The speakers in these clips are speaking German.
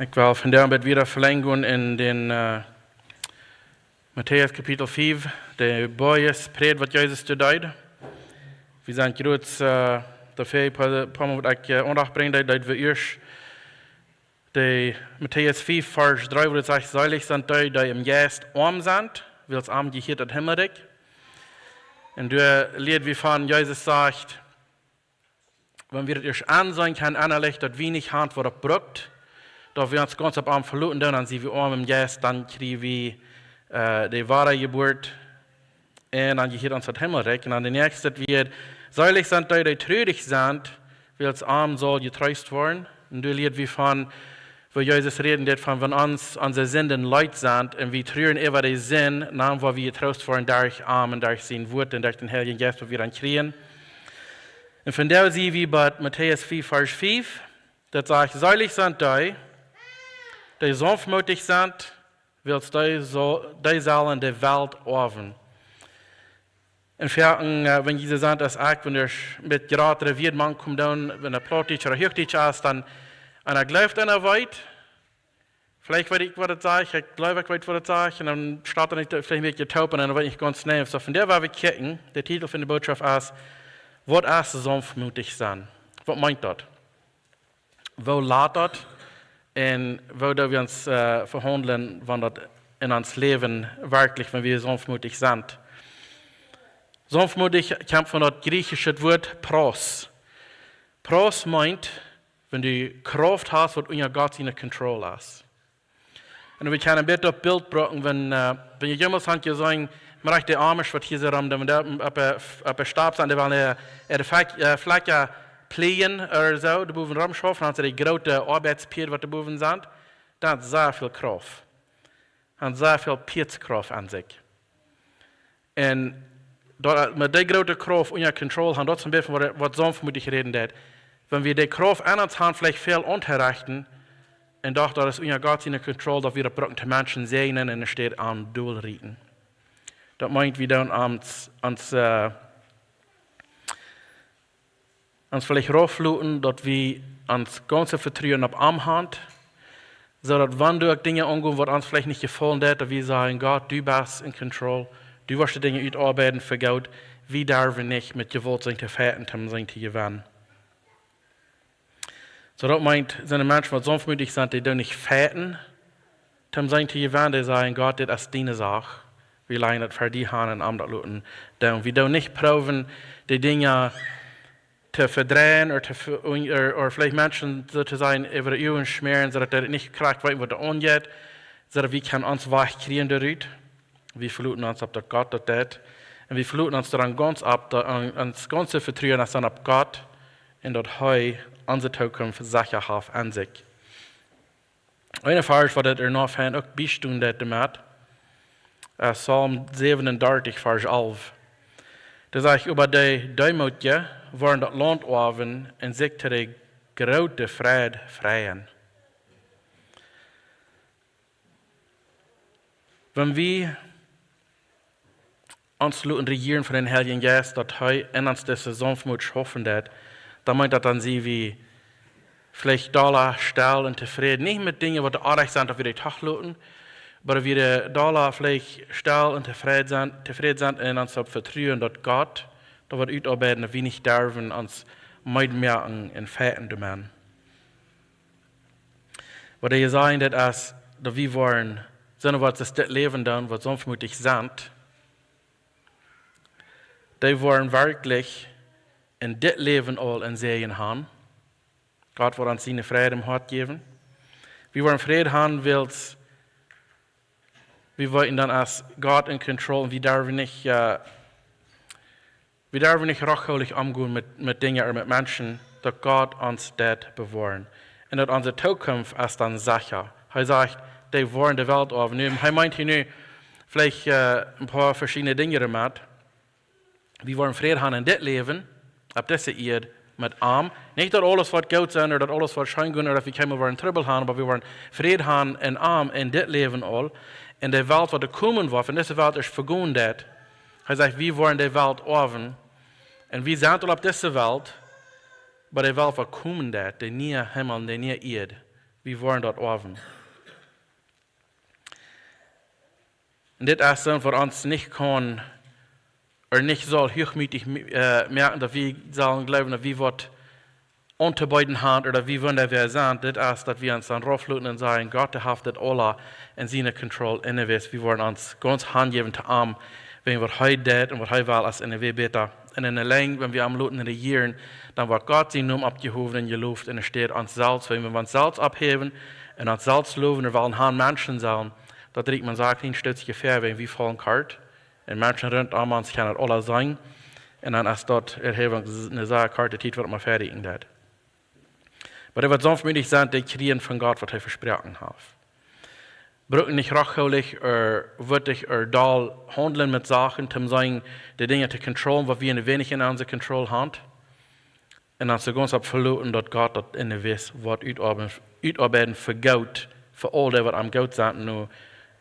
Ich will von der Arbeit wieder verlängern in den Matthäus Kapitel 5, der Boyes Predigt, was Jesus deed. Wir sind gerade dafür, ein paar Mal, was ich Andacht bringe, dass wir erst die Matthäus 5, Vers 3, wo es sagt, selig sind die, die im Geist arm sind, weil es arm geht das Himmelreich. Und du lied wie von Jesus sagt, wenn wir das erst ansehen können, innerlich, dass wenig Hand wird brückt, dass wir uns ganz ab Arm verloren, dann sind wir arm im Geist, dann kriegen wir die wahre Geburt und dann geht uns das Himmelreich. Und dann der nächste wird, selig sind die, die traurig sind, weil es arm soll getröst werden. Und du lied wie von, wo Jesus redet, von wenn uns unsere Sünden leid sind und wir trauern über die Sinn, dann wo wir getröst werden durch Arm und durch sein Wort und durch den Heiligen Geist, wo wir dann kriegen. Und von der sehen wir bei Matthäus 4, Vers 5, das sagt, selig sind die sanftmütig sind, weil die sollen die Welt erben. In Ferien, wenn Jesus sagt, dass ich, wenn er mit gerade reviert, man kommt dann, wenn er plötzlich oder höchtig ist, dann einer glaubt einer weit. Vielleicht weiß ich, was das sagt, ich glaube, ich weiß, was das sagt, und dann startet er nicht, vielleicht ein bisschen taub, und dann weiß ich ganz schnell. So von der war wir kicken, der Titel von der Botschaft ist, was ist sanftmütig sein? Was meint das? Wo lädt das? Und wo wir uns verhandeln, wenn das in uns Leben wirklich, wenn wir sanftmütig sind. Sanftmütig kommt von das griechische Wort Pros. Pros meint, wenn du Kraft hast, was unser Gott in der Kontrolle ist. Und wir können ein bisschen das Bild brauchen, wenn jemand sagt, ihr sagen, man reicht die Arme, was hier so rum, wenn der auf der Stab sind, der will Fläche pflegen oder so, die Buben rumschaffen, dann die große Arbeitspier, was die Buben sind, dann hat sehr viel Kraft. Hat sehr viel Pietskraft an sich. Und mit der großen Kraft unter Kontrolle haben, das zum Beispiel, was sanftmütig reden wird. Wenn wir die Kraft an uns haben, vielleicht viel unterrichten, und doch, dass unser Gott in der Kontrolle, dass wir die brückende Menschen sehen und es steht am Duel rieten. Das meint, wir dann uns vielleicht raufluten, dass wir uns ganze Vertrauen auf Arm haben, so dass wenn durch Dinge umgehen, was uns vielleicht nicht gefallen hat, dass wir sagen, Gott, du bist in Kontrolle, du wirst die Dinge utarbeiten für Gott, wie dürfen nicht mit Gewalt sein zu fährten, um sein zu gewinnen. So das meint, sind Menschen, die sanftmütig sind, die nicht fährten, um sein zu gewinnen, die sagen, Gott, das ist deine Sache. Wir leihen das für die Hand und am luten. Wir dürfen nicht proben, die Dinge zu verdrehen oder vielleicht Menschen sozusagen über die Ohren schmieren, sodass er nicht korrekt weiß, was da angeht, sondern wir können uns wachkriegen darüber. Wir verluten uns, ob das Gott das tut. Und wir verluten uns daran ganz ab, uns ganz zu vertrauen, dass dann ab Gott und dass er unsere Zukunft sicher hat an sich. Eine Vers, was das noch auch bestehen damit, Psalm 37, Vers 11. Da sagt über die Demütigen waren das Land offen und sich zu der großen Friede freien. Wenn wir uns regieren von den Heiligen Geist, dass er in uns diese Sanftmut schaffen wird, dann meint das dann sie wie vielleicht da still und zufrieden, nicht mit Dingen, die artig sind, dass wir die Tag luten, aber wir da vielleicht still und zufrieden sind und uns vertrauen, dass Gott, da wird utarbeiten, dass wir nicht dürfen, uns mitmerken und fährten machen. Was wir sagen, dass wir wollen, sondern was das Leben dann, was sanftmütig sind, die wollen wirklich in das Leben all in Segen haben. Gott wird uns seine Freude im Hart geben. Wir wollen Friede haben, weil wir wollen dann als Gott in Kontrolle und wir dürfen nicht rachhörig umgehen mit Dingen oder mit Menschen, dass Gott uns das bewahren. Und dass unsere Zukunft ist dann sicher. Er sagt, die wollen die Welt aufnehmen. Er meint hier nur vielleicht ein paar verschiedene Dinge damit. Wir wollen Friede haben in das Leben, ab dieser Erde, mit Arm. Nicht, dass alles wird gut sein oder dass alles wird schön gehen oder dass wir keine Trouble haben, aber wir wollen Friede haben in Arm in das Leben all. In der Welt, die kommen wird, in dieser Welt ist vergehen. Er sagt, wir wollen die Welt offen. Und wir sind all auf dieser Welt, aber die Welt, die kommen, die nie Himmel, die nie Erde. wir wollen dort oben. Und das ist so, für uns nicht kann, oder nicht soll hochmütig merken, dass wir sollen glauben, dass wir was unter beiden Hand oder wie wollen wir sein, das ist, dass wir uns dann raufluten und sagen, Gott hat das alle in seiner Kontrolle innewies. Wir wollen uns ganz handgeben zu Arm, wenn wir heute das und was heute will, als in der besser. Und in der Länge, wenn wir am Luten regieren, dann wird Gott sein Namen abgehoben in die Luft und es steht ans Salz. Wenn wir uns Salz abheben und ans Salz loben, dann wollen han Menschen sein, da riecht man sagt, ein Stütz gefähr, wenn wir fallen kart. Und Menschen rund an uns kann das alle sein. Und dann ist dort Erhebung eine Sache, Karte, die wird man fertig in das. Aber er wird sanftmütig sein, die kriegen von Gott, was er versprochen hat. Brücken nicht rachhaulig, würdig, doll handeln mit Sachen, um sagen, die Dinge zu kontrollieren, was wir ein wenig in unserer Kontrolle haben. Und dann so ganz verloren, dass Gott das in der Wiss, was utarbeiten für Gott, für all die, was am Gott sind, nur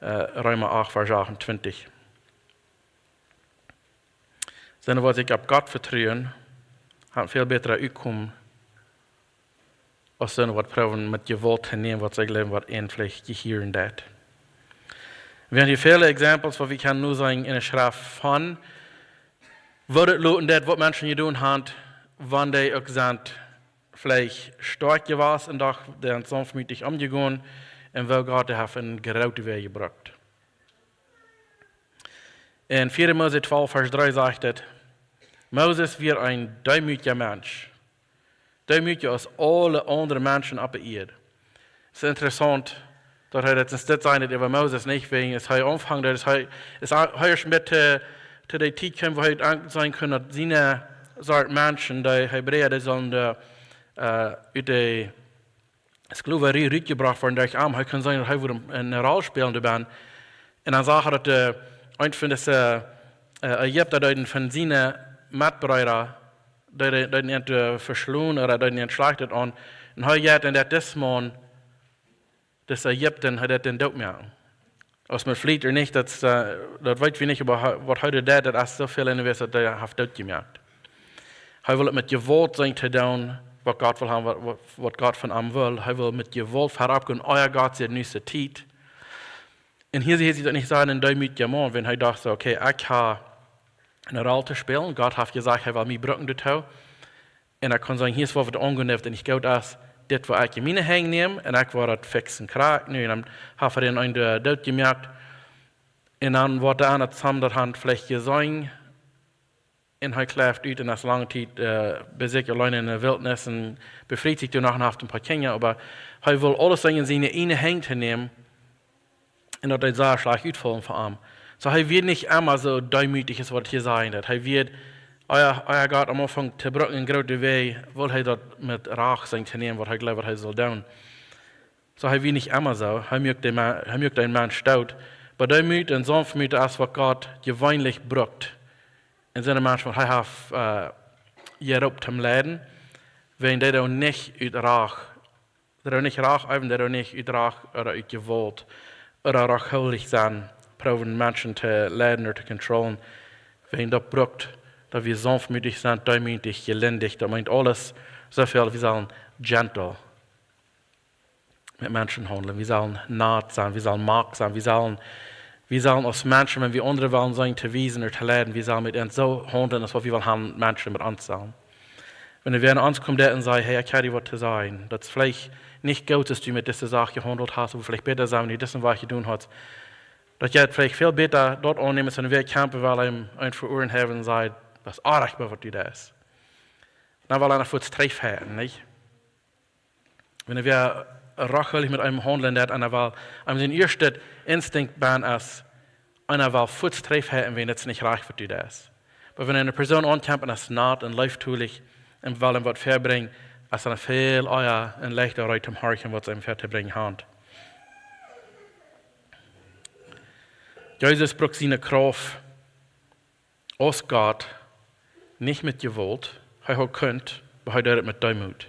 Römer 8, Vers 28. Sondern was ich auf Gott vertrauen, hat viel bessere Auskommen, als so was probieren mit Gewalt zu nehmen, was ich glaube, was endlich gehören hat. Wir haben hier viele Exempel, wo wir können nur sagen, in der Schrift von, wo das Leuten das, was Menschen getan haben, wann die auch sind, vielleicht stark gewesen und doch der sanftmütig umgegangen und wo Gott hat einen gerauten Weg gebracht. In 4. Mose 12, Vers 3 sagt es, Moses wird ein demütiger Mensch. Demütiger als alle anderen Menschen auf der Erde. Es ist interessant, dass er das nicht sagt, über Moses nicht, wegen es er anfängt, dass er erst mit zu der Zeit kommt, wo er sein kann, dass seine Sorte Menschen, die Hebräer, die sollen aus der Sklaverei rausgebracht werden, durch Arm, er kann sein, dass er eine Rolle spielen dabei. Und dann sagt er, dass ein von diesen Ägypter, von seinen Mitbrüdern, die nicht verschlungen oder die nicht schlachtet an. Und er hat in das Mann, das Ägypten, hat den Tod gemacht. Als man fliegt oder nicht, das weiß wir nicht, aber was heute das ist so viel in der Welt, dass er hat Tod gemacht. Er will mit Gewalt sein zu tun, was Gott will haben, was Gott von ihm will. Er will mit Gewalt herabgehen, euer Gott sieht nächste Zeit. Und hier sieht sich nicht sagen, in demütiger Mann, wenn er dachte, okay, ich habe eine Rolle zu spielen. Gott hat gesagt, er will mich brücken dazu. Und er kann sagen, hier ist was angenehm, denn ich glaube, dass das, was ich in meine Hände nehme, und ich war das fixen Krack, und dann hat er den einen Tod gemerkt. Und dann wird der andere zusammen, das hat vielleicht gesungen. Und er schläft ut in das lange Zeit, bis ich allein in der Wildnis und befreit sich danach nach ein paar Kinder. Aber er will alles in seine eine Hände nehmen, und das ist sehr schlecht ausfallen von ihm. So, er wird nicht immer so demütig, was hier sein wird. Er wird, euer Gott am Anfang zu brücken, in große Weg, will er dort mit Rach sein zu nehmen, was er glaubt, er soll tun. So, er wird nicht immer so. Er mögt den Mann staut. Aber Demut und Sanftmut ist, was Gott gewöhnlich brückt. In seinem Menschen, was er hat, hierop zum Leiden, wenn der auch nicht aus Rach, der auch nicht Rach, eben der auch nicht aus Rach oder aus Gewalt oder rachhuldig sein, probieren Menschen zu leiden oder zu kontrollieren. Wenn das brückt, dass wir sanftmütig sind, demütig, geländig, das meint alles so viel, wir sollen gentle mit Menschen handeln, wir sollen naht sein, wir sollen mag sein, wir sollen als Menschen, wenn wir andere wollen sein, zu wiesen oder zu leiden, wir sollen mit ihnen so handeln, als wir haben, Menschen mit uns sein. Wenn wir an uns kommen und sagen, hey, ich habe dir was zu sagen, das ist vielleicht nicht gut, dass du mit dieser Sache gehandelt hast, aber vielleicht besser sein, wenn du das was getan hast. Das geht vielleicht viel besser dort annehmen, als wenn wir kämpfen, weil ihm ein vor Ohren haben und sagt, das ist aardig, was du das. Dann will einer für das Treff haben, nicht? Wenn wir rachelig mit einem handeln, einer will, sein erster Instinkt ban ist, einer will für das Treff haben, wenn es nicht reich wird, du das. Aber wenn eine Person ankämpft und es naht und läufttulich und will ihm was verbringen, ist eine viel euer und leichter Reit zum Horchen, was ihm verbringen hat. Jesus braucht seine Kraft aus Gott, nicht mit Gewalt. Er hat könnt, aber er tut es mit Demut.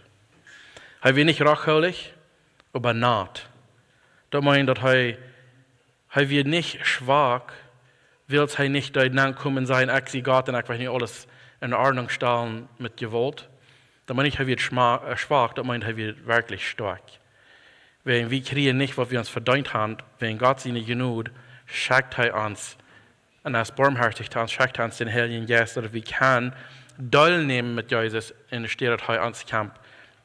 Er wird nicht rachhuldig, aber naht. Das meint, dass er wird nicht schwach, will er nicht dort kommen und sagen, ich sehe Gott und ich will nicht alles in Ordnung stellen mit Gewalt. Das meint nicht, er wird schwach, das meint, er wird wirklich stark. Wenn wir kriegen nicht, was wir uns verdient haben, wenn Gott seine Genüge schenkt uns, und als barmherzig uns, schenkt uns den Heiligen Geist, dass wir können teilnehmen mit Jesus in der Stadt uns Kampf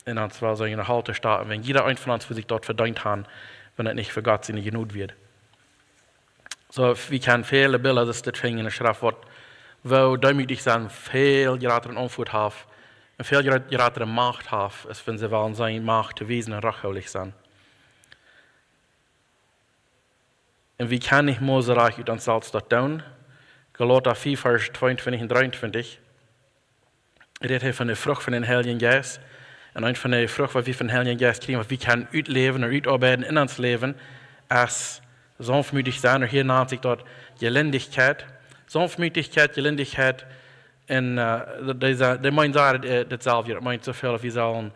in uns Welt, in der Halte starten, wenn jeder ein von uns für sich dort verdient hat, wenn es nicht für Gott seine Genüge wird. So, wir können viele Bilder, das ist das Ding in der Schrift, wo demütig sein, viel gerade Anfurt haben, und viel gerade Macht haben, als wenn sie wollen seine Macht zu wesen und rachhaulich sein. Und wie kann ich Mose reich uit uns selbst dort tun? Galater 4, Vers 22 und 23. Redet von der Frucht von den Heiligen Geist. Und ein von der Frucht, was wir von den Heiligen Geist kriegen, was wir können uitleben und uitarbeiten in uns Leben, als sanftmütig sein. Und hier nennt sich dort Gelindigkeit. Sanftmütigkeit, Gelindigkeit. Und der meint dasselbe. Er meint so viel, wir sollen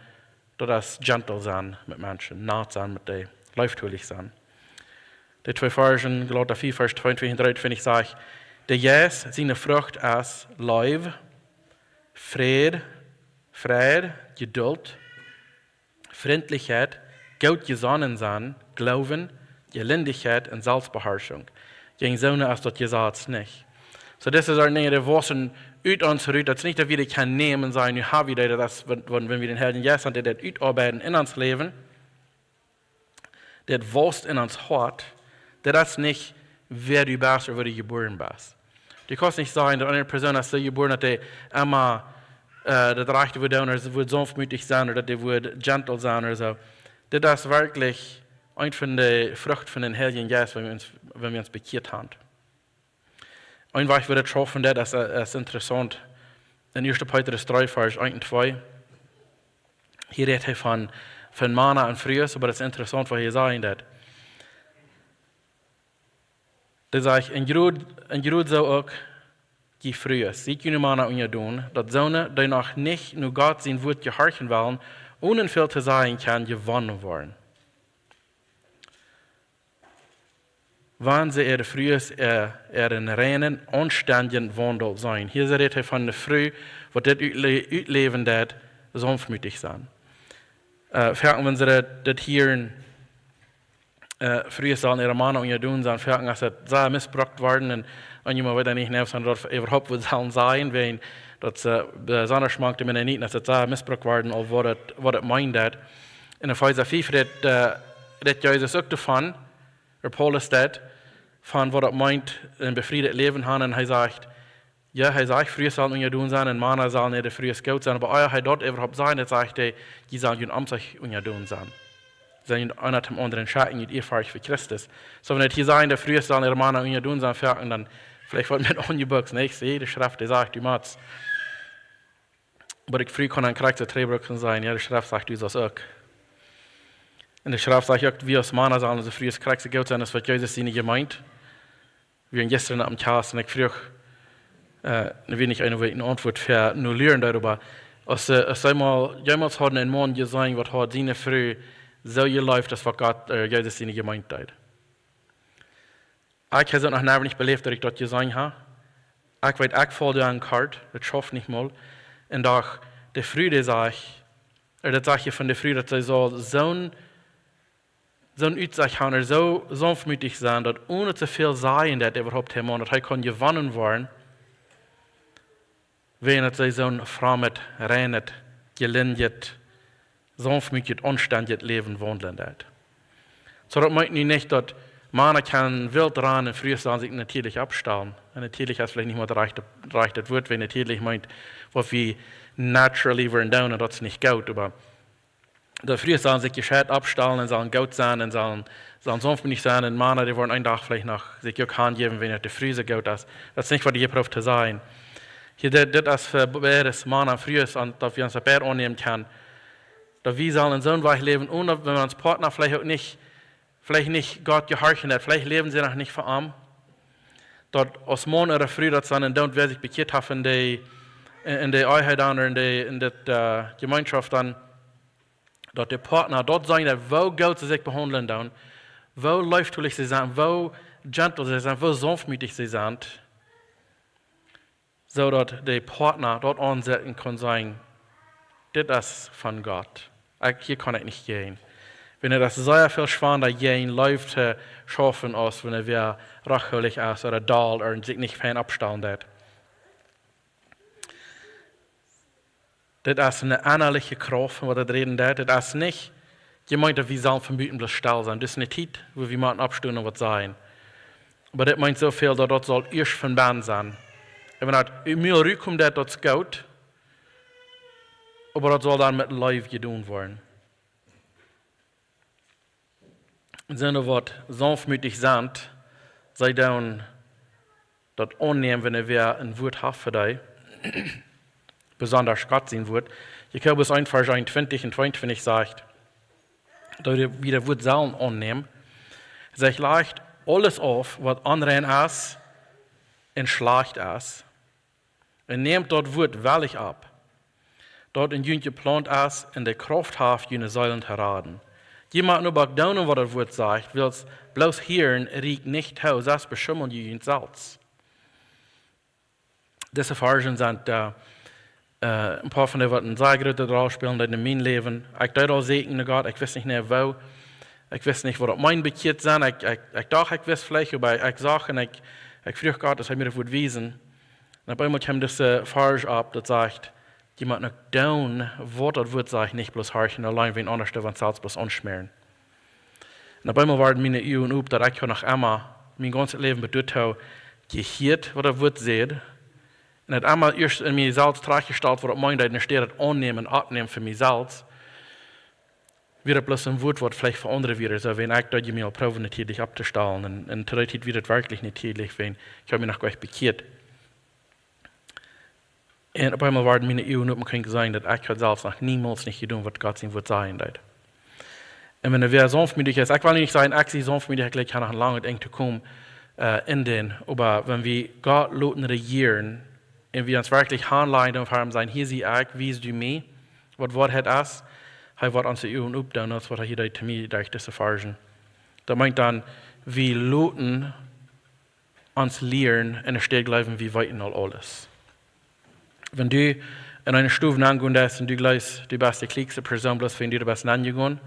das gentle sein mit Menschen, nett sein mit denen, leichtfühlig sein. Die zwei Versen, Galater 4, Vers 22 und 23, sagt, der Geist seine Frucht als Liebe, Friede, Geduld, Freundlichkeit, gut gesonnen sein, Glauben, Gelindigkeit und Selbstbeherrschung. Gegen so als das gesagt nicht. So, das ist eine Dinge, die wachsen uit uns raus. Das ist nicht, dass wir die kann nehmen sein, wir haben wieder das, wenn wir den Heiligen Geist haben, der das uitarbeiten in uns Leben, der wächst in uns Hart. Das ist nicht, wer du bist oder wo du geboren bist. Du kannst nicht sagen, dass eine Person, als sie geboren hat, die immer das Rechte wird tun, oder sie wird sanftmütig sein, oder die wird gentle sein, oder so. Das ist wirklich eine von den Früchten von den Heiligen Geist, wenn wir uns bekehrt haben. Ein Weg wird getroffen, das ist interessant. In 1. Petrus 3, Vers 1 und 2. Hier redet er von Mana und Frühes, aber das ist interessant, was hier sagt. Das sagt, in Grund so auch die Frühes. Sie können Mana und ihr tun, dass Söhne, die noch nicht nur Gott sein Wort gehorchen wollen, ohne viel zu sagen kann, gewonnen worden. Wann sie ihre Frühes einen reinen, anständigen Wandel sein. Hier redet er von der Früh, wo das Leben das sanftmütig sein. Wenn sie das hier früher sollen ihre Männer und ihr tun, dann fragen, dass das sehr missbraucht worden und jemand wird nicht nervös, dass das überhaupt sollen sein, wenn das besonders schmeckt mir nicht, dass das sehr missbraucht worden, auf was das meint. Und in Epheser 5 redet Jesus auch davon, der Paulus das, von was das meint, ein befriedet Leben haben, und er sagt, früher sollen ihr tun sein, und Männer sollen nicht früher gut sein, aber euer dort überhaupt sein, das sagt er, die sollen ihr Amt sich und ihr tun sein. Sind einer dem anderen Schatten und ehrfähig für Christus. So, wenn hier sagen, der früher sollen ihre Männer und ihr tun sein, dann vielleicht wollen wir mit Onjebooks nicht, jede Schrift, die sagt, du machst. Aber ich früh kann ein Charakter Drehbrücken sein, ja, die Schrift sagt, du das auch. Und die Schrift sagt auch, wir als Männer sollen so früh als Charakter gut sein, das wird Jesus sie nicht gemeint. Wir haben gestern am Chaos und ich früh wenig eine Antwort vernulieren darüber. Als einmal jemals hat ein Mann gesagt, was hat seine Früh so läuft, das was Gott, Jesus ihnen gemeint hat. Ich habe es noch nicht belebt, dass ich das gesagt habe. Ich weiß, ich falle an den Kart, das schafft nicht mal. Und doch, die Freude sage ich, das sage ich von der Freude, dass sie so ein Utsach haben, oder so sanftmütig sein, dass ohne zu viel sagen, dass überhaupt haben, dass er gewonnen werden, wenn sie so ein frommet, reinet, gelindet, sanftmütig, anständig Leben wandeln. So, das meint nicht, dass man kann wild ran und früher sagen, sich natürlich abstellen. Und natürlich ist vielleicht nicht mal das Wort, wenn natürlich meint, was wir naturally werden down und das ist nicht gut. Aber da früher sagen sich gescheit abstellen und sollen gut sein und sollen sanftmütig sein und Männer, die wollen einen Tag vielleicht noch sich auch angeben, wenn der Früh so gut ist. Das ist nicht, was hier braucht zu sein. Hier, das ist für beides Männer früher, und dass wir uns ein Bär annehmen können. Dass wir sollen so ein Weg leben, ohne, wenn wir uns Partner vielleicht nicht Gott gehorchen hat, vielleicht leben sie noch nicht für ihn. Dort als Mann oder Früh, dass dann und wer sich bekehrt hat in der Einheit oder in der Gemeinschaft dann, dort der Partner, dort sagen, wo Gott sie sich behandeln dann, wo leichtfühlig sie sind, wo gentle sie sind, wo sanftmütig sie sind, so dass der Partner dort ansetzen kann sagen, das ist von Gott. Hier kann ich nicht gehen. Wenn das sehr viel schwander gehen läuft zu schaffen aus, wenn wir rachelig ist oder Dahl oder sich nicht fein abstellen hat. Das ist eine innerliche Kraft, was das reden das. Das ist nicht, gemeint, dass wir sollen von Büten bloß still sein. Das ist eine Zeit, wo wir mal abstehen und was sein. Aber das meint so viel, dass das soll erst von Band sein. Und wenn das mir rüberkommt, dass das gut, aber das soll dann mit Live getan werden. Sinne wat sanftmütig sind, sei dann das annehmen, wenn wir ein Wort haben für dich, besonders Gott sein wird. Ich glaube, es einfach 20 und 22 sagt, dass wir wieder Wort sollen annehmen, sich leicht alles auf, was anderen ist, in schlecht ist, und nehmt dort Wort wellig ab, dort in jüngst geplant ist, in der Kraft haft, jene Säulen zu raten. Jemand nur bei down, was das Wort sagt, will es bloß hören, riecht nicht aus, das beschimmeln die selbst. Diese Versen sind ein paar von denen, die eine sehr große Rolle spielen in meinem Leben. Ich dachte auch segnen Gott, ich weiß nicht mehr wo, ich weiß nicht, wo das mein Bekehrt sind, ich dachte, ich weiß vielleicht, aber ich sage, ich frage Gott, dass er mir das Wort wiesen. Und auf einmal kommt diese Verse ab, das sagt, jemand noch down, was das Wort sagt, nicht bloß horchen, allein wenn anders, wenn es selbst bloß anschmieren. Und auf einmal waren meine Augen auf, dass ich noch einmal mein ganzes Leben bedeutet habe, gehört, was das Wort sagt. Und hat einmal erst in mir selbst gestellt, wo das meint, dass ich annehmen und abnehmen für mich selbst. Wieder bloß ein Wort, was vielleicht für andere wäre, so wenn ich da mir mal probieren, natürlich abzustellen. Und theoretisch wird es wirklich nicht täglich, wenn ich habe mich noch gleich bekehrt. Und auf einmal waren meine Augen auf, man kann sagen, dass ich selbst noch niemals nicht getan, was Gott sein wird sein wird. Und wenn er sanftmütig ist, ich will nicht sagen, ich bin sanftmütig, ich kann noch lange eng zu kommen in den, aber wenn wir Gott lassen regieren, und wir uns wirklich handleiden und haben sagen, hier sehe ich, wie du mir, was Wort hat es, er wird uns die Augen aufbauen, das was er hier zu mir durch diese Versen. Das meint dann, wir lassen uns lernen, und es steht gleich, wie weit und alles. Wenn du in eine Stufe angehen lässt und du gleich die beste klickste Person bist, wenn du die beste angehen,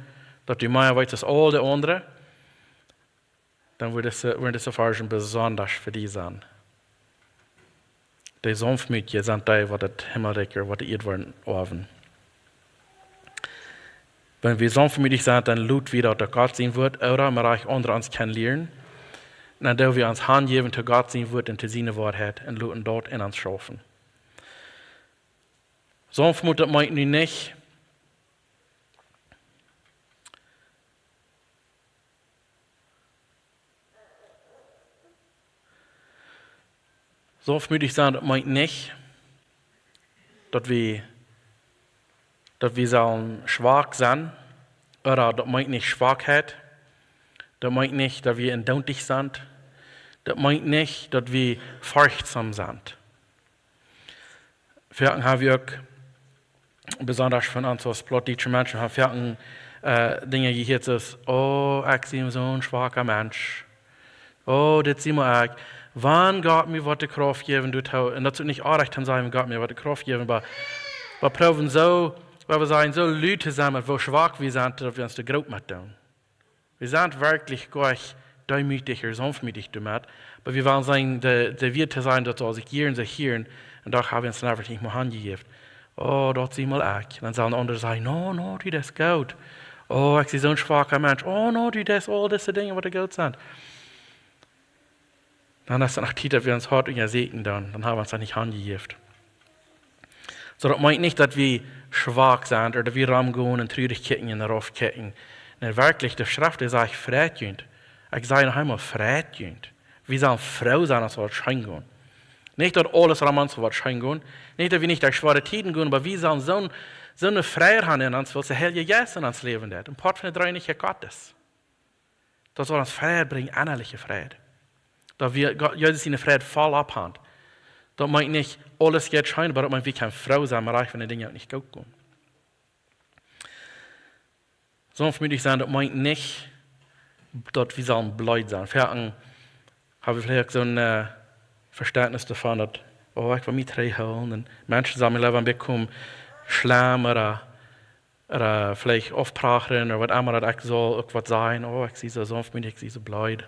dass du mehr weißt als all die anderen, dann werden diese Versen besonders für dich sein. Die sanftmütigen sind die, was das Himmelreich, was die Erdwaren offen. Wenn wir sanftmütig sind, dann laut wieder, dass Gott sein wird, oder wir auch andere uns kennenlernen. Und dann dürfen wir uns Hand geben, dass Gott sein wird und zu seiner Wahrheit und lauten dort in uns schaffen. Sanftmut, das meint nicht, sanftmütig sein, das meint nicht, dass wir sollen schwach sein, oder das meint nicht Schwachheit, das meint nicht, dass wir indautig sind, das meint nicht, dass wir furchtsam sind. Wir haben wir besonders von uns als plattdeutsche Menschen, haben Dinge gehört, dass, oh, ich bin so ein schwacher Mensch. Oh, das sind wir ich. Wann Gott mir was die Kraft geben, und das soll nicht Anrecht sein, wenn Gott mir was die Kraft geben, aber wir probieren so, weil wir sagen, so Leute zusammen, wo schwach wir sind, dass wir uns die Grund machen. Wir sind wirklich gleich demütig oder sanftmütig damit, aber wir wollen sagen, der wird sein, dass wir sich hier und da haben wir uns einfach nicht mehr angegeben. Oh, das sind mal ich. Dann sollen andere sagen, no, du das gut. Oh, ich bin so ein schwacher Mensch. Oh, no, du das, all diese Dinge, die gut sind. Dann ist es nach Zeit, dass wir uns hart segnen, dann haben wir uns das nicht angegeben. So, das meint nicht, dass wir schwach sind oder wir ramgehen und Traurigkeiten in der Aufketten. Nein, wirklich, die Schrift sagt, freudjünd. Ich sage noch einmal, freudjünd. Wir sollen Frau sein, als wir schein gehen. Nicht, dass alles ram uns wird schein gehen. Nicht, dass wir nicht durch schwere Tiden gehen, aber wir sollen so eine Freiheit haben in uns, weil sie hell Jesus in uns leben wird. Ein Part von der Dreieinigkeit Gottes. Das soll uns Freiheit bringen, innerliche Freiheit. Da wir Jesus seine Freiheit voll abhand. Das meint nicht, alles geht schein, aber das meint, wir können Frau sein, aber wenn die Dinge nicht gut gehen. Sanftmütig sein, das meint nicht, dass wir sollen blöd sein. Vorher habe ich vielleicht so ein Verständnis davon, dass, oh, ich will mich reinholen und Menschen sagen, wir leben bekommen Schlamm oder Oder vielleicht aufprachen oder was immer das ich soll, irgendwas sein. Oh, ich sehe so sanftmütig, ich sehe so blöd.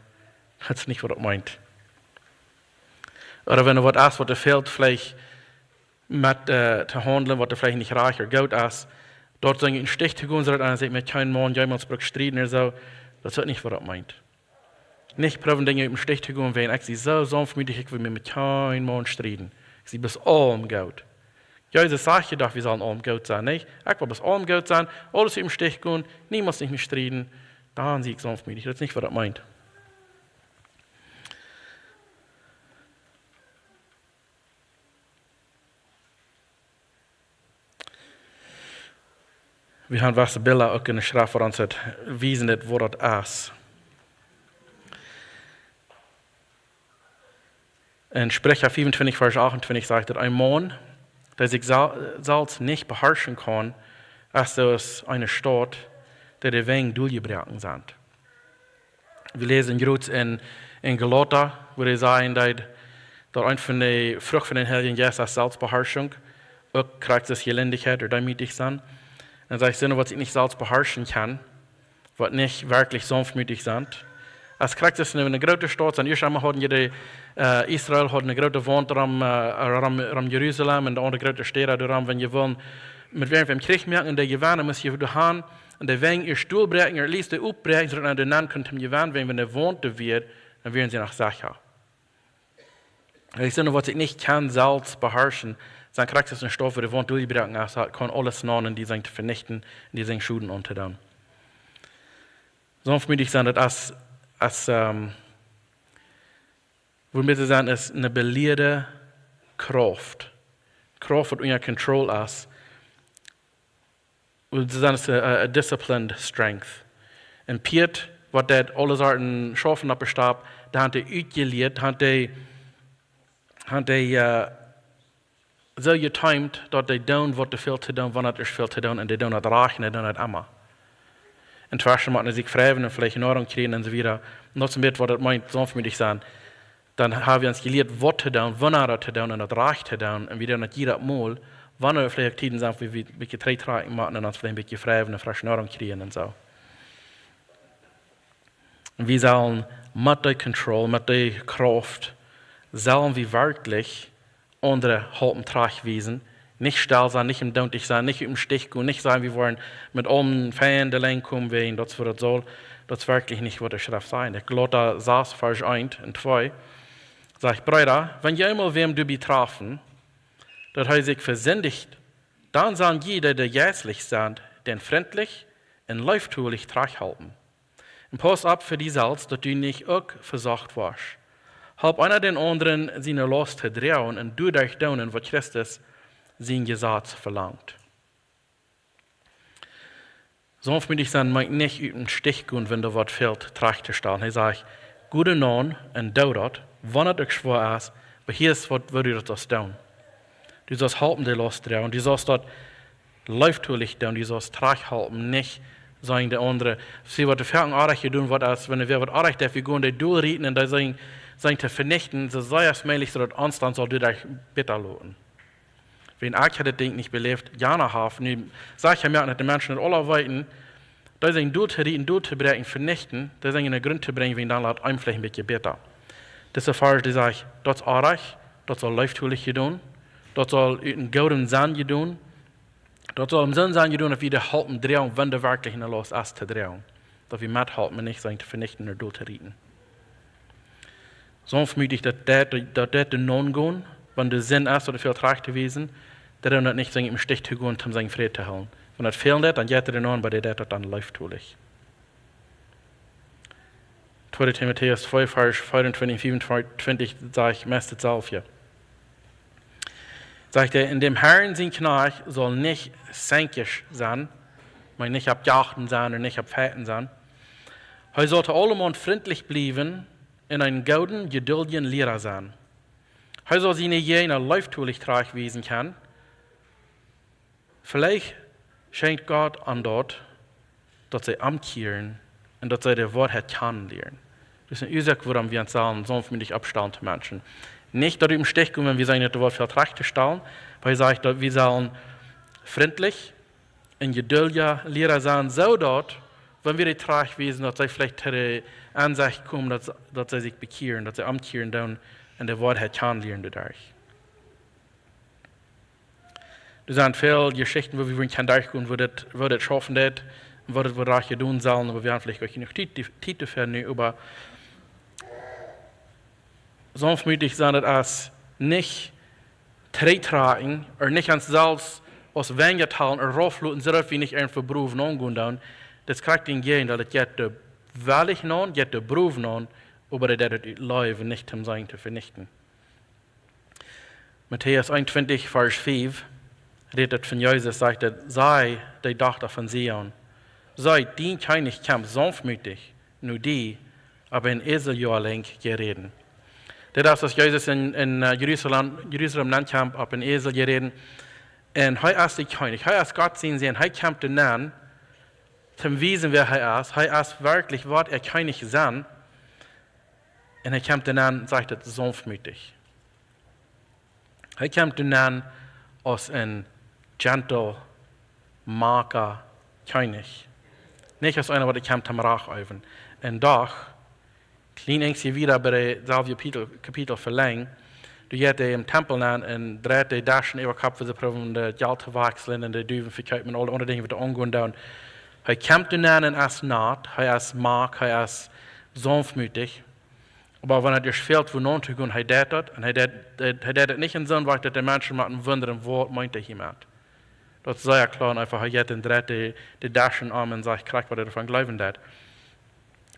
Das ist nicht, was das meint. Oder wenn du was ist, was dir fehlt, vielleicht mit zu handeln, was dir vielleicht nicht reich oder gut ist, dort so einen Stich zu gehen, sondern sagt, mit keinem Mann jemals streiten oder so, das ist nicht, was das meint. Nicht probieren, Dinge mit dem Stich zu gehen, wenn ich sie so sanftmütig, ich will mir mit keinem Mann streiten. Ich sehe bis allem gut. Jesus sagt ja doch, wir sollen allem gut sein, nicht? Ich will bis allem gut sein, alles mit dem Stich gehen, niemals nicht mehr streiten, dann sehe ich sanftmütig. Das ist nicht, was das meint. Wir haben was Bilder auch in der Schrift, wo uns das wiesen, wo das ist. In Sprecher 25, Vers 28 sagt er, ein Mann, der sich selbst nicht beherrschen kann, ist aus einer Stadt, der die Wegen durchgebrochen sind. Wir lesen jetzt in Galater, wo die sagen, dass ein von den Früchten von den Heiligen Geist ist Selbstbeherrschung, auch kriegt es Elendigkeit oder demütig sein. Dann sage ich, was ich nicht selbst beherrschen kann, was nicht wirklich sanftmütig sind. Als kriegt es in eine große Stadt, und erst einmal hatten Israel hat eine große Wand rum Jerusalem und andere große Städte darum, wenn ihr wollen, mit wem wir im Krieg merken, der Gewinner muss ihr daheim und der Wegen ihr Stuhl brechen, ihr liest der aufbrechen, so dass ihr dann könnt im Gewinn, wenn der Wand wird, dann werden sie nach sicher. Ich sage, was ich nicht kann, selbst beherrschen, dann kriegt es eine Stoff, wo der Wand durchbrechen ist, kann alles nehmen, die sich vernichten, die sich Schuden untertun. Sanftmütig sein, das womit sie sagen, ist eine belehrte Kraft. Kraft, die unter Kontrolle ist. Und sie sagen, es ist eine disciplined strength. Und Piet, was das alle Sorten Schafen abgestab, da hat er ausgelehrt, hat er so getimed, dass die tun, was viel zu tun, wann es viel zu tun, und die tun das reichen, die tun das immer. Inzwischen machen sie sich fragen und vielleicht in Ordnung kriegen und so weiter. Noch so mit, was das meint, sanftmütig sein. Dann haben wir uns gelehrt, was zu tun, wann er zu tun, und das reicht zu tun, und wir tun das jedes Mal, wann wir vielleicht Tiden sind, wie wir ein bisschen Treitragen machen und uns vielleicht ein bisschen fragen und frisch in Ordnung kriegen und so. Und wir sollen mit der Kontrolle, mit der Kraft, sollen wir wirklich andere halten Tragwesen, nicht still sein, nicht im Dunkel sein, nicht im Stich gehen, nicht sagen, wir wollen mit allen Feinden allein kommen, wegen das, was das soll. Das ist wirklich nicht, was der Schrift sagt. Ich glaube, Vers 1 und 2 sagt, Brüder, wenn ihr einmal wem du betrafen, dass er sich versündigt, dann sollen jeder, der jährlich sind, den freundlich und leuftulich Trag halten. Und pass ab für die Salz, dass du nicht auch versagt warst. Halb einer den anderen seine Last zu drehen und du dich tun, was Christus sein Gesetz verlangt. Sanftmütig sein meint nicht über den Stich gehen, wenn da was fehlt, Trag zu stellen. Er sagt, gute Namen und dauert, wann es euch schwer ist, aber hier ist, was du das tun. Du sollst halten die Last drehen, du sollst dort leuftulich tun, du sollst Trag halten, nicht sagen der andere, sie was die Ferien artig tun, was wenn wir was artig darf, wir gehen die durchrieten und da sagen zu vernichten, so sei es möglich, so dass Anstand soll du dich bitter lohnen. Wenn ich das Ding nicht belebt, Jana haben, sag ich mir, dass die Menschen in aller Weiten, da sind durchrieten, durchzubrechen, vernichten, da sind in den Grund zu bringen, wenn dann laut einfach ein bisschen besser. Das ist der Fall, die sagt, das ist artig, das soll leuftulich tun, das soll in golden Sand tun, das soll im Sinn sein, dass wir die halten drehen, wenn der wirklich in der Los ist zu drehen. Dass wir mithalten, nicht sagen, zu vernichten oder durchzurieten. Sanftmütig, dass der non gehen, wenn der Sinn ist oder viel Trag gewesen, der dann nicht sagen, im Stich zu gehen, um seinen Frieden zu holen. Wenn das fehlt, dann geht er non, bei der dann läuft tulich. 2. Timotheus 2, Vers 24, 25, sage ich, meist selbst hier. Sagt er, in dem Herrn sein Knarch soll nicht sänkisch sein, nicht abjachten sein und nicht abfetten sein. Er sollte allemal freundlich bleiben in einen guten, geduldigen Lehrer sein. Er soll seine jener leuftulich trag wesen kann. Vielleicht schenkt Gott an dort, dass sie amkehren und dass sie der Wahrheit kennenlernen. Das ist eine Ursache, warum wir uns sagen, sanftmütig abstellen zu Menschen. Nicht, dass wir im Stich kommen, wenn wir sagen, dass wir viel Trag zu stellen, weil ich sage, wir sollen freundlich in geduldige Lehrer sein, so dort, wenn wir die Trag wiesen, dass sie vielleicht zu der Ansicht kommen, dass sie sich bekehren, dass sie umkehren dann in der Wahrheit kennenlernen dadurch. Es sind viele Geschichten, wo wir nicht durchgehen, wo das schaffen wird, wo das wir tun sollen, aber wir haben vielleicht auch noch Zeit dafür, aber sanftmütig sind das als nicht tragen, oder nicht ans selbst aus Wänge teilen, oder raufluten, so wie nicht irgendwo Berufen angehen dann, das kriegt ihn gehen, dass es geht der Wellig non, geht der Beruf non, aber das Leben nicht zum Sein zu vernichten. Matthäus 21, Vers 5, redet von Jesus, sagt er, sei die Tochter von Zion. Sei die König kämpft sanftmütig, nur die, aber in Eseljahrling gereden. Das ist, was Jesus in Jerusalem nankämpft, auf in Esel gereden. Und er ist der König, er ist Gott sehen, er kämpft den Namen, zum Wiesen, wer er ist wirklich, was er König sein. Und er kämpft den Namen, sagt er, sanftmütig. Er kämpft den Namen als ein gentle, marker König. Nicht als einer, der kämpft am Rachöfen. Und doch, klein sie wieder bei der selben Kapitel verlängern, du gehst im Tempel an und dreht die Daschen über Kopf, für sie probieren, die Geld zu wechseln und die Düven verkaufen und alle andere Dinge, die angehen down. Er kämpft den an als Naht, er ist mark, er ist sanftmütig. Aber wenn dir fehlt, wo non zu gehen, er das, und er das nicht in Sinn, weil der Menschen mit einem wunderen Wort meint jemand. Das ist sehr klar, und einfach, er geht und dreht die Daschen an und sagt, krieg, was er davon glauben hat.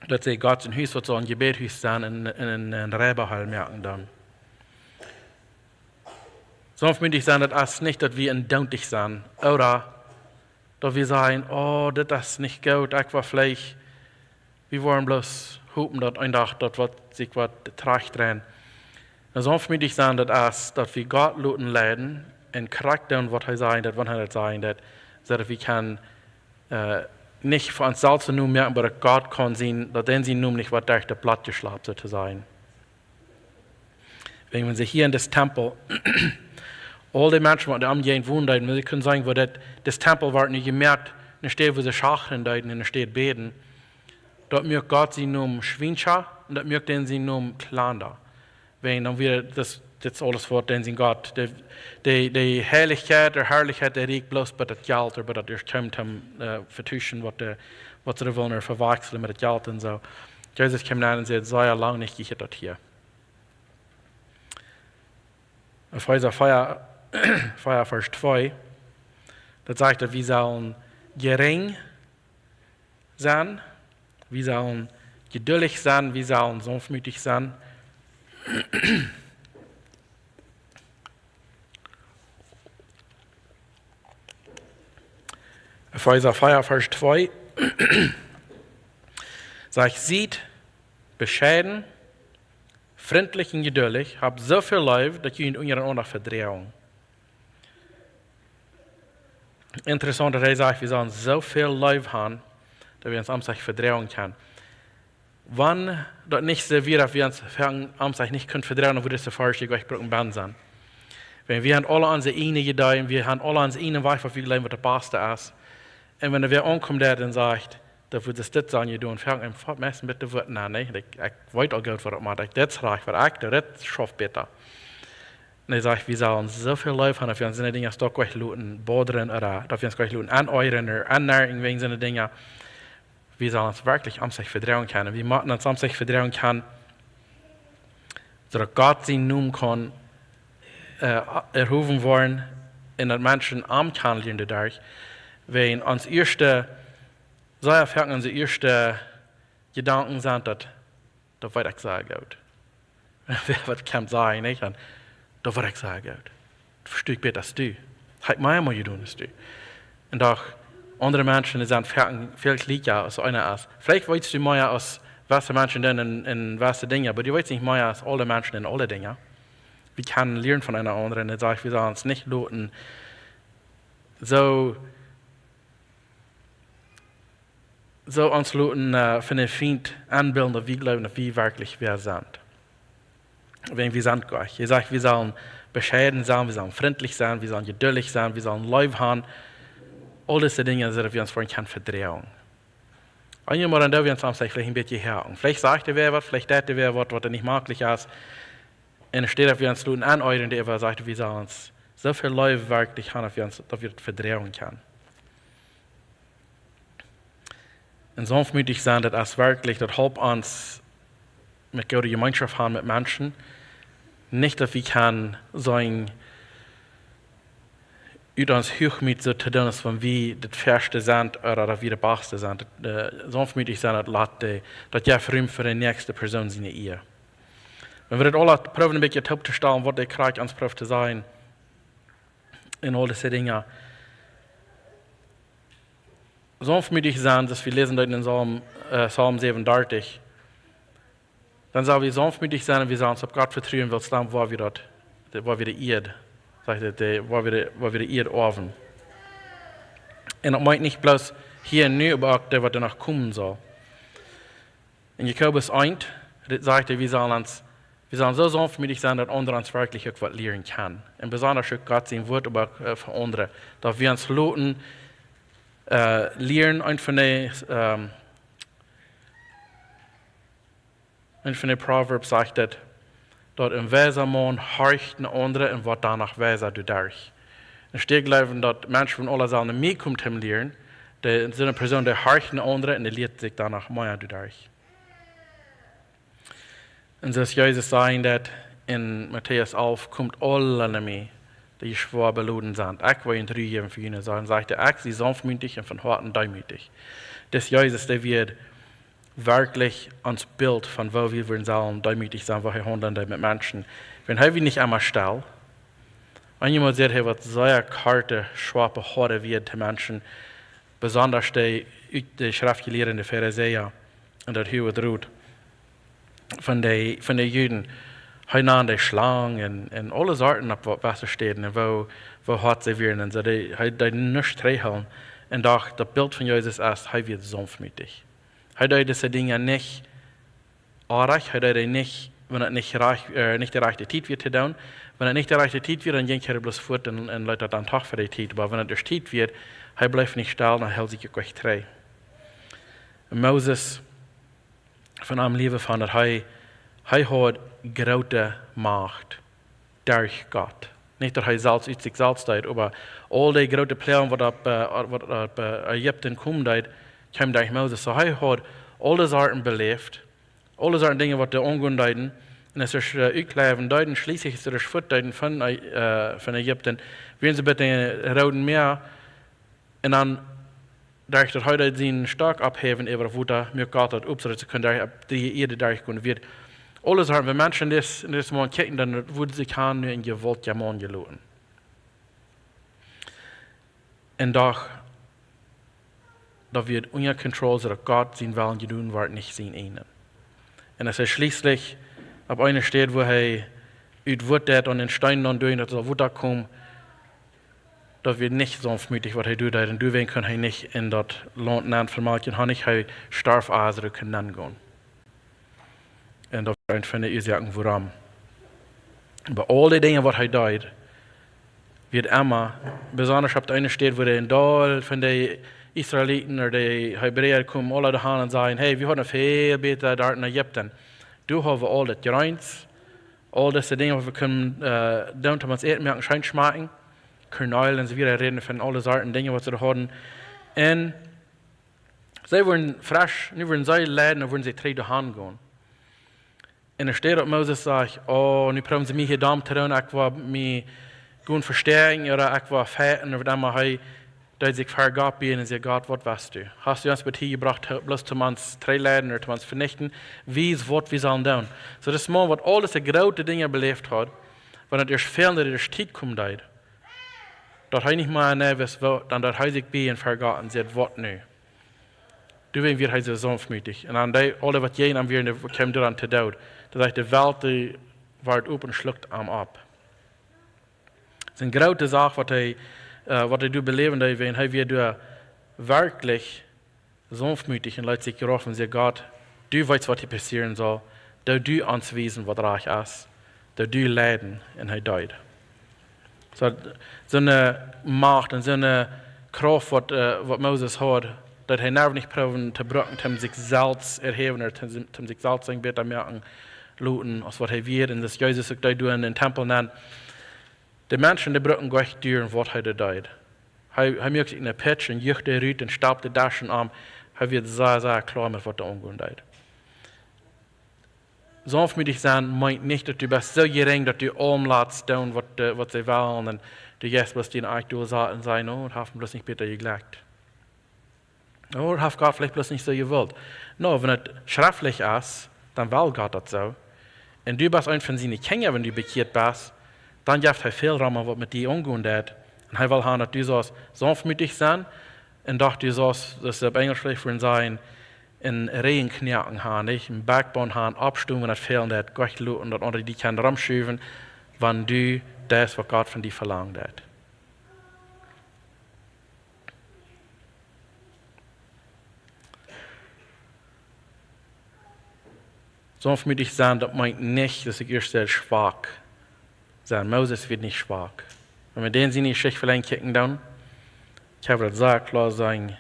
Das ist Gott in Haus, was so ein Gebethaus sein, in ein Räberhall merken dann. Sanftmütig sein, das ist nicht, dass wir indautig sind, oder dass wir sagen, oh, das ist nicht gut, ich war vielleicht, wir wollen bloß hoffen, dass ein Tag dort sich was trägt drin. Sanftmütig sein, das ist, dass wir Gott luten leiden und kriegen, was er sagt, wenn er das sagt, dass wir können nicht für uns selbst nur merken, aber Gott kann sehen, dass denn sie nun nicht was durch das Blatt geschlagen zu sein. Wenn sie hier in das Tempel, all die Menschen, die da umgehen wohnen, sie können sagen, wo das Tempel war nicht gemerkt, eine Stelle, wo sie schachen, in der Stadt beten. Dort mögt Gott sie nur Schwindscha und dort mögt sie nur Klander. Wenn dann wieder das alles Wort, den sie Gott, die Herrlichkeit, der Herrlichkeit, der liegt bloß bei das Geld, aber das kommt zum Vertuschen, was sie wollen, verwechseln mit dem Geld und so. Jesus kommt an und sagt, sei lange nicht ich dort hier. Auf Epheser 4, Vers 2, das sagt er, wir sollen gering sein, wir sollen geduldig sein, wir sollen sanftmütig sein. Epheser 4, Vers 2, sagt, seid bescheiden, freundlich und geduldig, habt so viel Liebe, dass ihr in eurer Verdrehung. Interessant, dass er sagt, wir sollen so viel Liebe haben, dass wir uns am sich verdrehen können. Wenn das nicht so wird, dass wir uns am sich nicht verdrehen können, dann würde es der falsche Gleichbrücken Band sein. Wenn wir haben alle unsere eine Gedeihen, wir haben alle unsere eine Weif, was wir glauben, was der Beste ist. Und wenn wir ankommen, der dann sagt, da wird es das sein, ihr tun, fangen wir meistens mit den Worten an, ich weiß auch gut, was das macht, das reicht, was ich, das schafft besser. Und er sagt, wir sollen so viel Liebe haben, dass wir uns in den Dingen doch gleich luten, bodern, oder dass wir uns gleich luten, aneuren, oder annähern, wegen so Dinge. Wir sollen uns wirklich am sich verdrehen können. Wir müssen uns am sich verdrehen können, sodass Gott sie nun kann, erhoben worden, in den Menschen am Kennenlernen dadurch, wenn uns unsere erste Gedanken sind, dass wird ich sagen gut. Was kann sein, nicht? Das wird ich sagen gut. Das verstehe ich besser als du. Halt mir immer tun als du. Und auch andere Menschen sind viel gleicher als einer ist. Vielleicht weißt du mehr als was Menschen denn in was Dinge, aber du weißt nicht mehr als alle Menschen in alle Dinge. Wir können lernen von einer anderen. Und sagt, wir sollen uns nicht luten, so uns luten von den Feind anbilden, dass wir glauben, dass wir wirklich wer sind. Wenn wir sind gleich. Ihr sagt, wir sollen bescheiden sein, wir sollen freundlich sein, wir sollen geduldig sein, wir sollen Liebe haben. all diese Dinge, die wir uns vorhin kann verdrehen. Einmal dann da wir uns sagen, vielleicht ein bisschen her. Vielleicht sagt er wer was, vielleicht täte wer was, was er nicht maglich ist. Und es steht, dass wir uns tun aneuren, die er sagt, wir sollen uns so viel Leute wirklich haben, dass wir das verdrehen können. Und sanftmütig sein, das ist wirklich, das hilft uns, mit gute Gemeinschaft haben mit Menschen. Nicht, dass wir kann sagen, über uns hochmütig so zu tun, als wenn wir das Färste sind oder dass wir das Beste sind. Sanftmütig sein, das gibt Raum für die nächste Person seine Ehe. Wenn wir das alle probieren, ein bisschen top zu stellen, was der Krieg ans Prof zu sein, in all diese Dinge. Sanftmütig sein, dass wir lesen dort in Psalm 37, dann sollen wir sanftmütig sein und wir sagen, ob Gott vertrauen willst, dann wo wir die Erde, wo wir die Erde offen. Und das meint nicht bloß hier und nu, aber auch der, was danach kommen soll. In Jakobus 1, das sagt er, wir sollen so sanftmütig sein, dass andere uns wirklich auch was lernen kann. Und besonders auch Gott sein Wort, aber auch für andere. Dass wir uns loten, lernen, ein von den Proverbs sagt, dass im Wesermann horcht ein anderer und was danach weser du durch. Es steht glauben, dass Menschen von aller Seiten mehr kommen zum Lernen, der so eine Person, der horcht ein anderer und der lehrt sich danach mehr du durch. Und so ist Jesus sagen, dass in Matthäus 11 kommt alle mehr, die schwer beluden sind. Ich will ihn drüben für ihn sagen, sagt er, ich sie sanftmütig und von Herzen demütig. Das Jesus, der wird wirklich ans Bild von wo wir sollen demütig sein, wo er handeln mit Menschen. Wenn er nicht einmal still, und jemand sagt, er wird sehr karte, schwache Haare wird zu Menschen, besonders die schriftgelehrten Pharisäer und das hohe Droht von den Juden, heinander die Schlangen und alle Sorten, was da steht, und wo hat sie werden, und so, die nicht reinhalten. Und doch, das Bild von Jesus ist, er wird sanftmütig. Er tut diese Dinge nicht arg, er tut nicht, wenn er nicht die rechte Zeit wird zu tun. Wenn er nicht die rechte Zeit wird, dann geht er bloß fort und läutet dann Tag für die Zeit. Aber wenn er durch Zeit wird, er bleibt nicht still, dann hält sich auch treu. Moses, von einem Leben von, dass er hat große Macht durch Gott. Nicht, dass er selbst aus sich selbst tut, aber all die großen Pläne, was Ägypten kommen, kam durch Moses. So er hat alle Sorten belebt, alle Sorten Dinge, was der umgehen deuten, und es ist Ukleben deuten, schließlich ist es Fortdeuten von Ägypten, wenn sie bitte den Roten Meer, und dann durch das heute sie stark abheben, über wo da mir Gott hat, so zu können, die Erde durchgehen wird. Alles haben, wenn Menschen das mal kicken, dann würde sie nur in Gewalt jamon geloten. Und doch, da wird unter Kontrolle, so dass Gott sein Willen tun wird, nicht sein ihnen. Und es ist schließlich, ab einer steht, wo er wird das und den Stein dann durch, dass er wo da kommt, da wird nicht sanftmütig, was er tut, und du wen kann er nicht in das Land nennen, vermalken, kann nicht er starf Asere können gehen. Und das ist eine Ursache, warum. Aber all die Dinge, was er tut, wird immer, besonders ab einer steht, wo der in Dal von den Israeliten oder die Hebräer kommen, alle dahin und sagen, hey, wir haben viel besser dort in Ägypten. Du hast all das Greins, all diese Dinge, die wir können, tun, um uns Erdmerken schein schmecken, Kernäuel und so wieder reden von all den Arten Dinge, was sie da haben. Und sie wurden frisch, sie wurden sehr leiden, und wurden sie drei dahin gehen. Und es steht, dass Moses sagt, oh, nu brauchen sie mich hier da zu tun, ich will mich gut verstehen, oder ich will fäten, oder dann mal, da sich vergaben und sagt, Gott, was weißt du? Hast du uns mit hier gebracht, bloß zu uns drei leiden oder zu uns vernichten? Wie ist was wir sollen tun? So das Mal, was all diese großen Dinge belebt hat, wenn es erst fehlen, dass es Zeit kommt, dort habe ich nicht mal nervös, dann dort habe ich bei und vergaben und sagt, was nu? Du wirst wir so sanftmütig. Und dann alle, was jeden am wir kommen daran zu tun. Das heißt, die Welt, die wird up und schluckt am ab. Das ist eine große Sache, was du beleben, wenn wir wirklich sanftmütig und Leute sich gerufen und sagen, Gott, du weißt, was hier passieren soll, da du uns wiesen, was reich ist, da du leiden und er deut. So eine Macht und so eine Kraft, was Moses hat, dass er nerv nicht proben zu brücken, um sich selbst erheben oder um sich selbst ein bisschen merken, looten, als was er wird, und das Jesus auch da in den Tempel nennt. Die Menschen, die brücken gleich durch, was er da tut. Er merkt sich in der Pitch und juckt der Rüt und staubt die Daschen an. Er wird sehr, sehr klar mit, was er umgehen tut. Sanftmütig sein meint nicht, dass du bist so gering, dass du umlässt, was sie wollen, und du jetzt was die eigentlich sagen und sagen, oh, und haben bloß nicht bitte geglaubt. Oder hat Gott vielleicht bloß nicht so gewollt. No, wenn es schriftlich ist, dann will Gott das so. Und du bist ein von seinen Kindern, wenn du bekehrt bist, dann gibt er viel Raum, was mit dir umgehen wird. Und er will haben, dass du sollst sanftmütig sein, und dass du sollst, das ist auf Englisch vielleicht sein, in Regenknacken haben, nicht? Im Backbone haben, abstimmen, das fehlen, das Gott luten, dass andere die können rumschieben, wenn du das, was Gott von dir verlangt hat. Sanftmütig sein, das meint nicht, dass ich erst schwach sein. Moses wird nicht schwach. Wenn wir den seine Geschichte vielleicht kicken dann, ich habe das sehr klar sagen,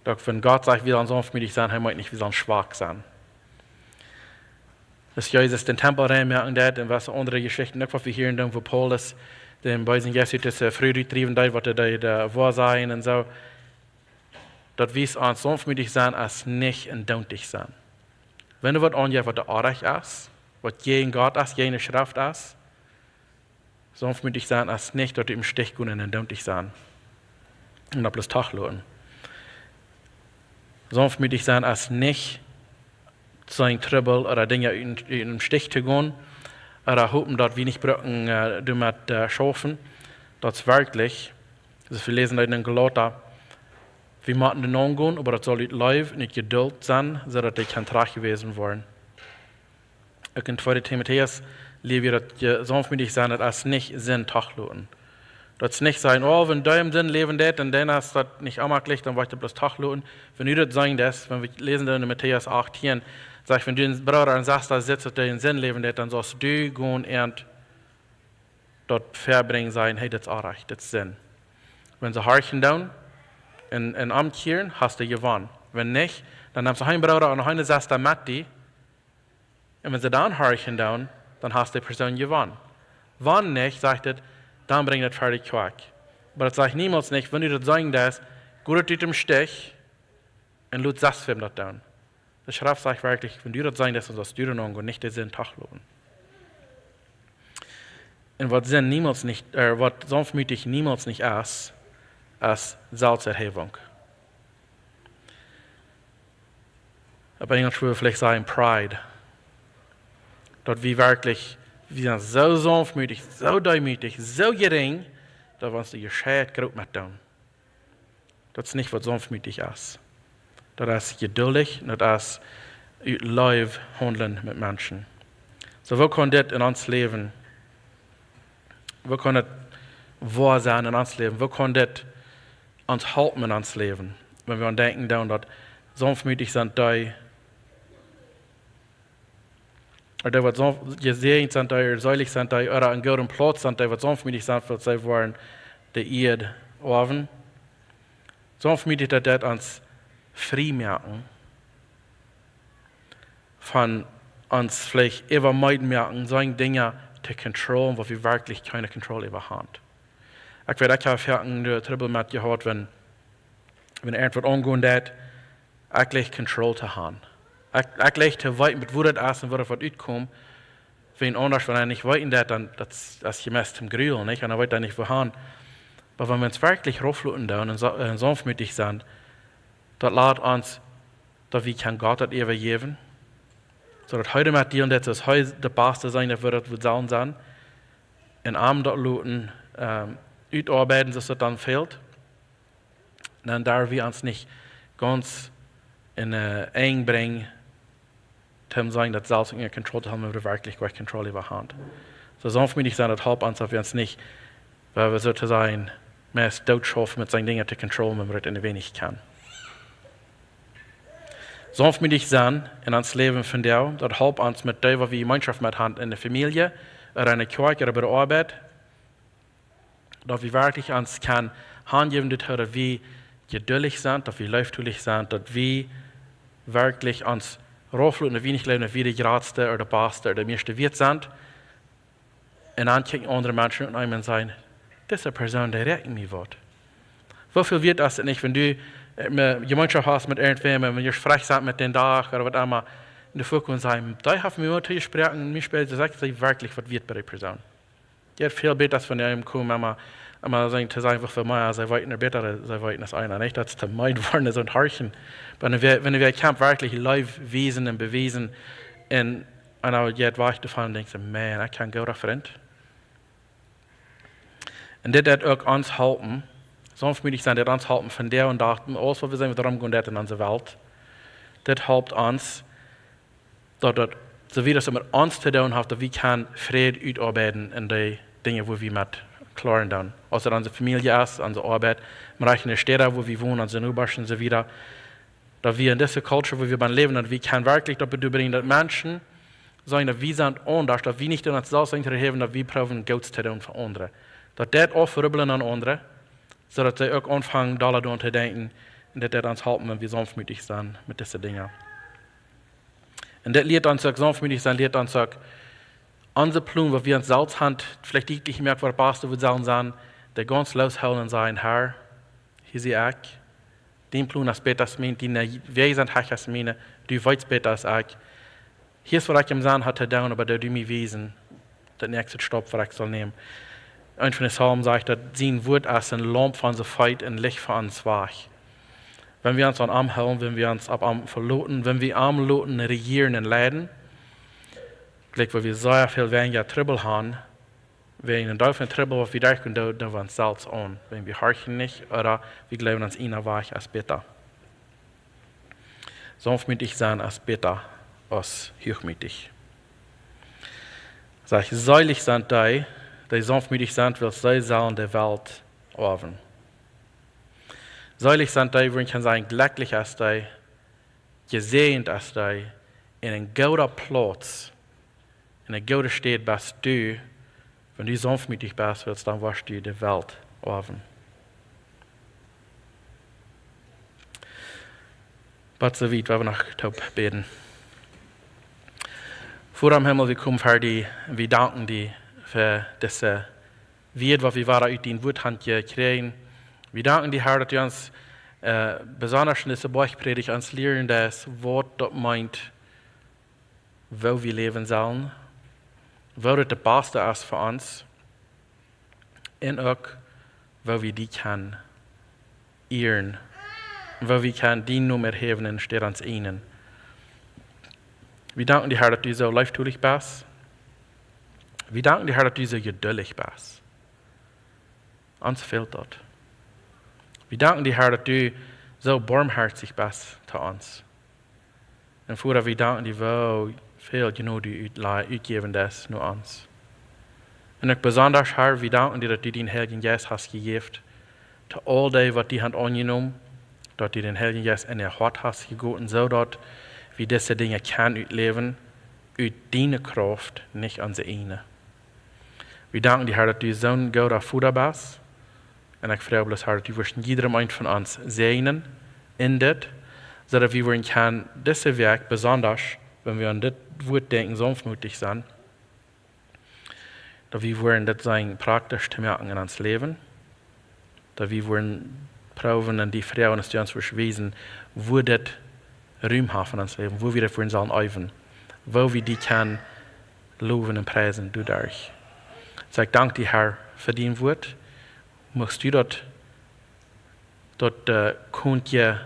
doch wenn Gott sagt, wir sollen sanftmütig sein, er meint nicht, wir sollen schwach sein. Dass Jesus den Tempel reinmerken hat, und was andere Geschichten, nicht was wir hier in wo Paulus, den bei seinen Gästen, das früh getrieben hat, was da war sein und so, dort wies uns sanftmütig sein, als nicht endontig sein. Wenn du was angehst, was der Arech ist, was gegen Gott ist, gegen die Schrift ist, sanftmütig sein, als nicht, dass du im Stich gehen und endontig sein. Und da bloß Tag lohnen. Sanftmütig sein, als nicht sein Trübbel oder Dinge in den Stich zu gehen, oder hoffen, dass wir nicht brücken, du mit schaffen, das wirklich, also wir lesen in den Galater, wir müssen den angehen, aber das soll nicht live, nicht Geduld sein, sodass die kein Trag gewesen wollen. Auch in 2. Timotheus leben wir, dass sanftmütig sein, dass nicht Sinn Tachloten. Das nicht sein, oh, wenn du im Sinn leben das, und dann hast du das nicht amaglich, dann wollt du bloß Tachloten. Wenn du das sagen das, wenn wir lesen in Matthäus 8 hier, sag ich, wenn du den Bruder und sagst, da sitzt, dass du den Sinn leben das, dann sollst du gehen und dort verbringen sein, hey, das ist auch recht, das ist Sinn. Wenn sie horchen down, in Amtkehren hast du gewonnen. Wenn nicht, dann nimmst du einen Bruder und einen sagst du mit dir. Und wenn sie dann horchen down, dann hast du die Person gewonnen. Wenn nicht, sagt er, dann bringt das fertig Quack. Aber das sage ich niemals nicht, wenn du das sagen darfst, gut mit dem Stich und lut das Film das down. Das Schrift sagt wirklich, wenn du das sagen darfst, dann sollst du dann und nicht den Sinn Tag lohnen. Und was Sinn niemals nicht, was sanftmütig niemals nicht ist, als Selbsterhebung. Aber Englisch würde vielleicht sagen Pride. Dort wir wirklich, wir sind so sanftmütig, so demütig, so gering, dass wir uns die Gescheit groß mit tun. Das ist nicht, was sanftmütig ist. Das ist geduldig, das ist live handeln mit Menschen. So, wo kann das in uns leben? Wo kann das wahr sein in uns Leben? Wo kann das uns halten in uns Leben? Wenn wir an denken, dass sanftmütig sind, oder was gesehen sind, oder säulig sind, oder an gutem Platz sind, was sanftmütig sind, was sie wollen, die Erde offen. Sanftmütig, dass das uns frei merken, von uns vielleicht immer meiden merken, solche Dinge zu kontrollieren, wo wir wirklich keine Kontrolle über haben. Ich werde auch haben Trouble mit gehört, wenn irgendwas angehen hat, eigentlich Kontrolle zu haben. Eigentlich zu weiten, mit wo das ist und wo das auskommt. Wenn anders, wenn er nicht weiten hat, dann das ist gemäß zum Grühl, nicht? Und er weiß da nicht, wo haben. Aber wenn wir uns wirklich raufluten und sanftmütig sind, das lässt uns, dass wir kein Gott das ewig geben. So dass heute mit dir und das ist heute der Beste sein, das wird sollen sein. In Abend dort luten, utarbeiten, dass das dann fehlt. Dann darf wir uns nicht ganz in eng bringen, um sagen, dass selbst in Kontrolle haben, wenn wir wirklich gleich Kontrolle über haben. So sanftmütig sein, das halb uns, dass wir uns nicht, weil wir sozusagen mehr Deutschhoffen mit seinen Dingen zu kontrollieren, wenn wir das in wenig kann. Sanftmütig sein in uns Leben von dir, das halb uns mit dem, was wir Gemeinschaft mit haben, in der Familie, oder in der Kirche, oder bei der Arbeit, dass wir wirklich uns kann handgeben, dass wir geduldig sind, dass wir läuftulich sind, dass wir wirklich uns raufluten, dass wir nicht glauben, dass wir die Gradste oder der Beste oder der meiste Wert sind. Und dann kicken andere Menschen und einem sagen, das ist eine Person, die regt mich wird. Wofür wird das nicht, wenn du Gemeinschaft hast mit irgendwem, wenn ihr frech seid mit den Tag oder was immer, in der Zukunft sagen, da haben wir mit dir gesprochen, mir später sagt sie wirklich, was wird bei der Person. Die hat viel besser, wenn einem kommt, aber sagen, das ist einfach für mich, sie wollten besser, sie wollten das einer, nicht, dass es meid worden ist und harchen. Wenn wir Kampf wirklich live wesen und bewiesen, und einer jetzt wacht davon und denkt, man, ich kann gut Freund. Und das wird auch uns helfen, sanftmütig sein, das uns helfen von der und dachten, alles, was wir sind, darum gehen in unserer Welt, das hilft uns, dass so wie das mit uns zu tun hat, dass wir können Frieden utarbeiten in die Dinge, wo wir mit klaren tun. Also unsere Familie ist, unsere Arbeit, im Reich in der Städte, wo wir wohnen, unsere Nachbarn und so weiter. Dass wir in dieser Kultur, wo wir beim Leben sind, wir können wirklich dazu bringen, dass Menschen sagen, dass wir sind anders, dass wir nicht in uns selbst interessieren, dass wir probieren, Gutes zu tun für andere. Dass das auch verübeln an andere, sodass sie auch anfangen, daran zu denken, und dass das uns helfen, wenn wir sanftmütig sind mit diesen Dingen. Und das lehrt uns auch sanftmütig sein, lehrt uns auch unsere Plan, wo wir uns selbst haben, vielleicht deutlich merken, was passt, wo wir sagen, der ganz losholen und sagen, Herr, hier sehe ich, den Plan ist besser als mein, den wir sind besser als meine, du weißt besser als ich. Hier ist, was ich im Sinn hatte, aber der du mir wiesen, der nächste Stopp, was ich soll nehmen. Ein von den Psalmen sagt, dass sein Wort als ein Lamp für unsere Feit und Licht für uns war. Wenn wir uns an Arm halten, wenn wir uns ab Arm verloten, wenn wir Arm loten, regieren und leiden, gleich, weil wir sehr viel weniger Trouble haben, wenn ein Teufel Trouble, was wir denken, da wir uns selbst an. Wenn wir horchen nicht, oder wir glauben uns einer weich als besser. Sanftmütig sein als besser als hochmütig. Sag ich, seilig sind die sanftmütig sind, weil sie sollen der Welt offen. Seilig sind die, wo ich kann sagen, glücklich ist die, gesegnet ist die, in einem guten Platz, in einer guten Stadt bist du, wenn du sanftmütig bist, willst, dann wirst du die Welt offen. But so weit, wir noch taub beten. Vor am Himmel, wir kommen für die, wir danken dir für diese Wert, was wir waren aus den Worthand kriegen. Wir danken dir, Herr, dass du uns besonders in dieser Beichtpredigt uns lehren, das Wort, das meint, wo wir leben sollen, wo das Beste ist für uns, und auch, wo wir die können ehren, wo wir können die Nummer erheben und steht uns ihnen. Wir danken dir, Herr, dass du so leibtulich bist. Wir danken dir, Herr, dass du so geduldig bist. Uns fehlt das. Wir danken dir, Herr, dass du so barmherzig bist zu uns. Und vorher, wir danken dir, wo viel du utgeben das nur uns. Und auch besonders, Herr, wir danken dir, dass du den Heiligen Geist hast gegeben, zu all dem, was die haben angenommen, dass du den Heiligen Geist in ihr Hart hast gegeben, so dass wir diese Dinge können utleben, aus deiner Kraft, nicht unsere eigene. Wir danken dir, Herr, dass du so ein guter Futter bist. Und ich freue mich, Herr, dass du wirst jedem einen von uns segnen in das, sodass wir können, diese Werk besonders, wenn wir an das Wort denken, sanftmütig sind, dass wir wollen das sein, praktisch zu merken in uns Leben, dass wir wollen proben an die Frauen, die uns verschwiesen, wo das Raum haben in uns Leben, wo wir das wollen sollen üben, wo wir die können loben und preisen dadurch. So ich danke dir, Herr, für dein Wort. Möchtest du dort könnt ihr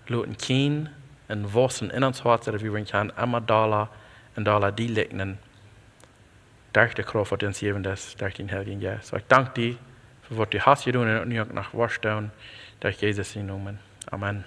Leuten kennen und wissen in uns Herz, dass wir können immer da und da die legnen. Durch die Kraft, die uns geben, das durch den Heiligen Geist. So ich danke dir für was du hast getan und nach was tun, durch Jesus in Namen. Amen.